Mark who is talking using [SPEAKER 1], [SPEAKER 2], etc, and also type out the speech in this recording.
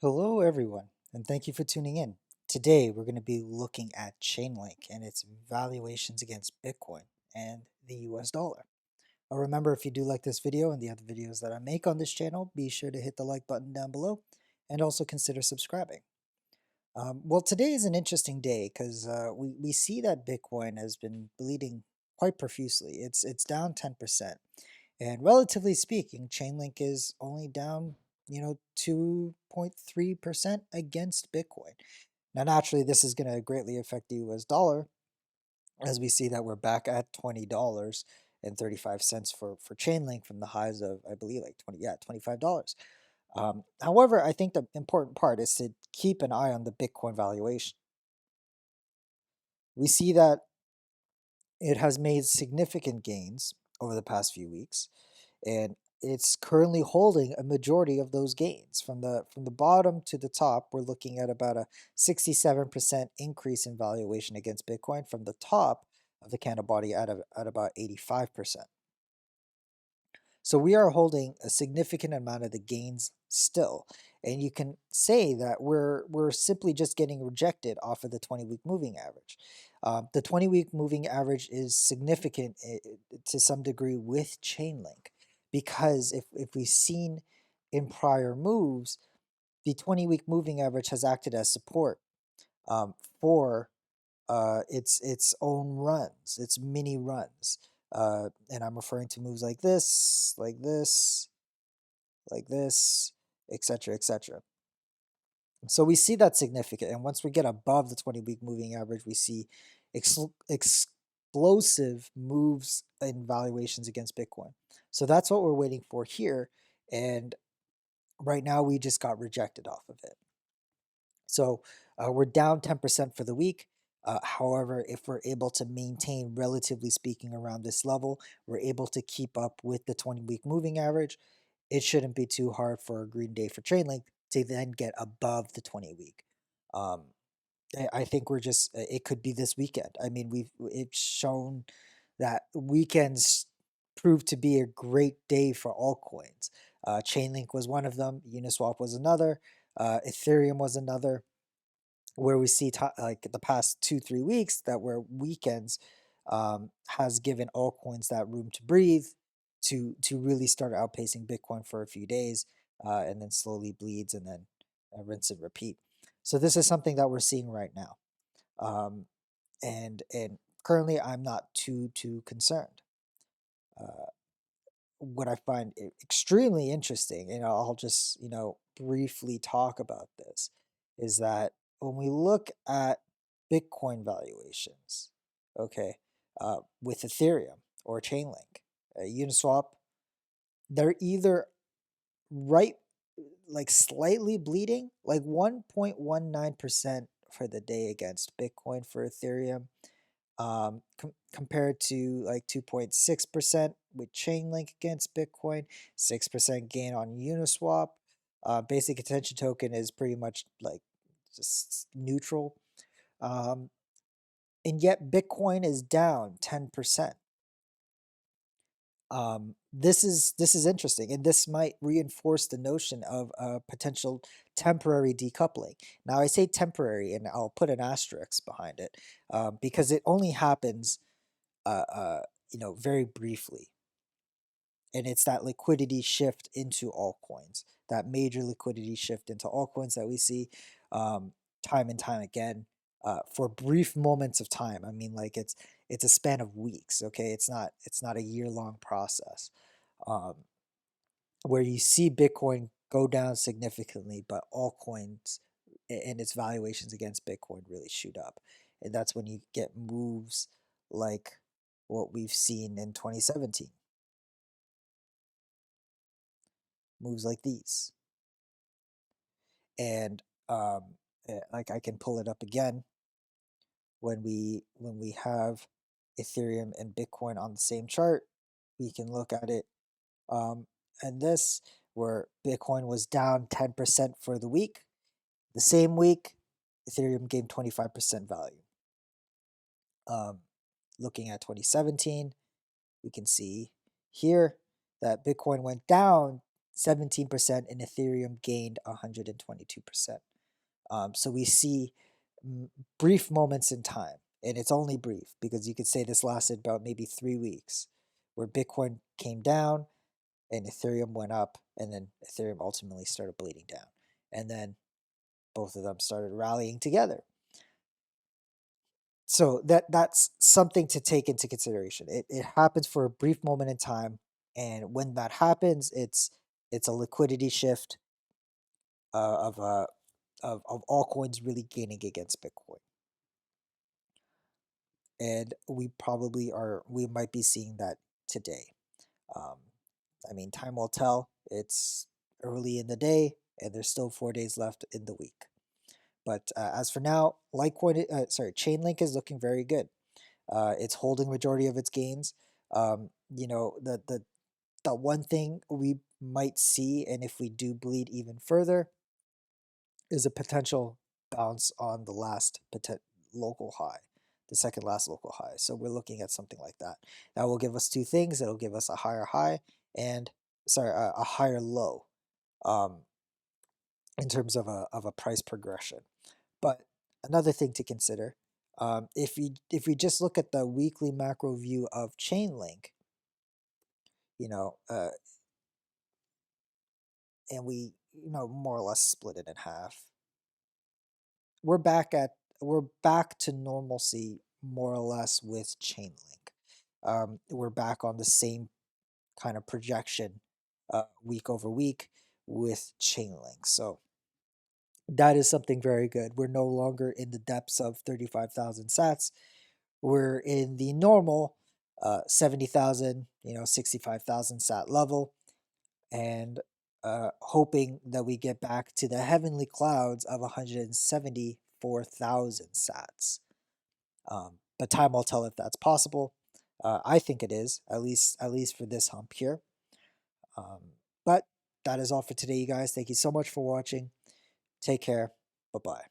[SPEAKER 1] Hello, everyone, and thank you for tuning in. Today, we're going to be looking at Chainlink and its valuations against Bitcoin and the US dollar. Remember, if you do like this video and the other videos that I make on this channel, be sure to hit the like button down below and also consider subscribing. Well, today is an interesting day because we see that Bitcoin has been bleeding quite profusely. It's down 10%. And relatively speaking, Chainlink is only down, 2.3% against Bitcoin. Now, naturally, this is going to greatly affect the US dollar as we see that we're back at $20.35 for Chainlink from the highs of, I believe, like $25. However, I think the important part is to keep an eye on the Bitcoin valuation. We see that it has made significant gains over the past few weeks, and it's currently holding a majority of those gains. From the bottom to the top, we're looking at about a 67% increase in valuation against Bitcoin from the top of the candle body at about 85%. So we are holding a significant amount of the gains still. And you can say that we're simply just getting rejected off of the 20-week moving average. The 20-week moving average is significant to some degree with Chainlink because if we've seen in prior moves, the 20-week moving average has acted as support for its own runs, its mini runs. And I'm referring to moves like this, like this, etc., etc. So we see that significant. And once we get above the 20-week moving average, we see explosive moves in valuations against Bitcoin. So that's what we're waiting for here. And right now, we just got rejected off of it. So we're down 10% for the week. However, if we're able to maintain, relatively speaking, around this level, we're able to keep up with the 20-week moving average. It shouldn't be too hard for a green day for Chainlink to then get above the 20-week. Um, I think we're just, it could be this weekend. I mean, it's shown that weekends proved to be a great day for altcoins. Chainlink was one of them. Uniswap was another. Ethereum was another, where we see like the past 2-3 weeks that where weekends has given altcoins that room to breathe to really start outpacing Bitcoin for a few days, and then slowly bleeds and then rinse and repeat. So this is something that we're seeing right now, and currently I'm not too concerned. Uh, what I find extremely interesting, and I'll just briefly talk about this, is that when we look at Bitcoin valuations, okay, with Ethereum or Chainlink, Uniswap, they're either right, like slightly bleeding, like 1.19% for the day against Bitcoin for Ethereum, compared to like 2.6% with Chainlink against Bitcoin, 6% gain on Uniswap. Basic attention token is pretty much like just neutral. Um, and yet Bitcoin is down 10%. This is interesting, and this might reinforce the notion of a potential temporary decoupling. Now, I say temporary, and I'll put an asterisk behind it, because it only happens, uh, uh, very briefly, and it's that liquidity shift into altcoins, that major liquidity shift into altcoins that we see time and time again, for brief moments of time. I mean, like it's a span of weeks. Okay, it's not a year-long process, um, where you see Bitcoin go down significantly, but altcoins and its valuations against Bitcoin really shoot up, and that's when you get moves like what we've seen in 2017, moves like these. And like I can pull it up again when we have Ethereum and Bitcoin on the same chart. We can look at it, um, and this, where Bitcoin was down 10% for the week. The same week, Ethereum gained 25% value. Um, Looking at 2017, we can see here that Bitcoin went down 17%, and Ethereum gained 122%. So we see brief moments in time, and it's only brief because you could say this lasted about maybe 3 weeks, where Bitcoin came down and Ethereum went up, and then Ethereum ultimately started bleeding down, and then both of them started rallying together. So that's something to take into consideration. It happens for a brief moment in time, and when that happens, it's a liquidity shift of of all coins really gaining against Bitcoin. And we might be seeing that today. Um, I mean, time will tell. It's early in the day, and there's still 4 days left in the week. But as for now, Chainlink is looking very good. It's holding majority of its gains. You know, the one thing we might see, and if we do bleed even further, is a potential bounce on the local high, the second last local high. So we're looking at something like that. That will give us two things. It'll give us a higher high and a higher low, um, in terms of a price progression. But another thing to consider, if we just look at the weekly macro view of Chainlink, you know, and we more or less split it in half, we're back at we're back to normalcy more or less with Chainlink. We're back on the same kind of projection, week over week with Chainlink. So that is something very good. We're no longer in the depths of 35,000 sats. We're in the normal 70,000, 65,000 sat level, and hoping that we get back to the heavenly clouds of 174,000 sats. But time will tell if that's possible. I think it is, at least for this hump here. But that is all for today, you guys. Thank you so much for watching. Take care. Bye bye.